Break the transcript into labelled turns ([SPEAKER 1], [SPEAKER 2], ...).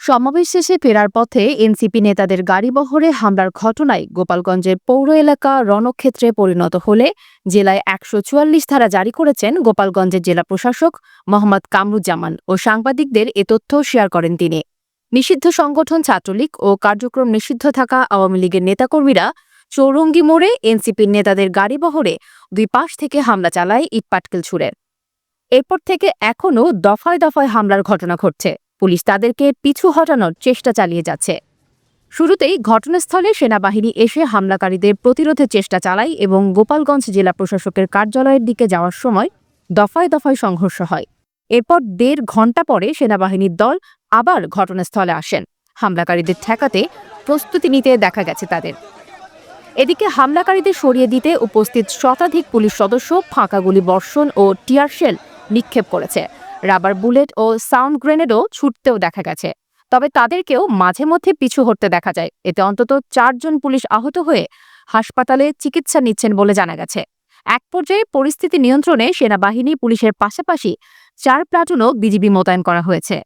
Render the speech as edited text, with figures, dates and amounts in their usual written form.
[SPEAKER 1] সমাবেশ শেষে ফেরার পথে এনসিপি নেতাদের গাড়িবহরে হামলার ঘটনায় গোপালগঞ্জের পৌর এলাকা রণক্ষেত্রে পরিণত হলে জেলায় ১৪৪ ধারা জারি করেছেন গোপালগঞ্জের জেলা প্রশাসক মোহাম্মদ কামরুজ্জামান ও সাংবাদিকদের এ তথ্য শেয়ার করেন তিনি। নিষিদ্ধ সংগঠন ছাত্রলীগ ও কার্যক্রম নিষিদ্ধ থাকা আওয়ামী লীগের নেতাকর্মীরা চৌরঙ্গি মোড়ে এনসিপির নেতাদের গাড়িবহরে দুই পাশ থেকে হামলা চালায় ইটপাটকেল ছুড়ে। এরপর থেকে এখনও দফায় দফায় হামলার ঘটনা ঘটছে। পুলিশ তাদেরকে পিছু হটানোর চেষ্টা চালিয়ে যাচ্ছে। শুরুতেই ঘটনাস্থলে সেনাবাহিনী এসে হামলাকারীদের প্রতিরোধের চেষ্টা চালায় এবং গোপালগঞ্জ জেলা প্রশাসকের কার্যালয়ের দিকে যাওয়ার সময় দফায় দফায় সংঘর্ষ হয়। এরপর ১.৫ ঘণ্টা পরে সেনাবাহিনীর দল আবার ঘটনাস্থলে আসেন। হামলাকারীদের ঠেকাতে প্রস্তুতি নিতে দেখা গেছে তাদের। এদিকে হামলাকারীদের সরিয়ে দিতে উপস্থিত শতাধিক পুলিশ সদস্য ফাঁকা গুলি বর্ষণ ও টিয়ার শেল নিক্ষেপ করেছে। রাবার বুলেট ও সাউন্ড গ্রেনেডও ছুটতেও দেখা গেছে। তবে তাদেরকেও মাঝে মধ্যে পিছু হটতে দেখা যায়। এতে অন্তত ৪ জন পুলিশ আহত হয়ে হাসপাতালে চিকিৎসা নিচ্ছেন বলে জানা গেছে। এক পর্যায়ে পরিস্থিতি নিয়ন্ত্রণে সেনাবাহিনী পুলিশের পাশাপাশি ৪ প্লাটুনও বিজিবি মোতায়েন করা হয়েছে।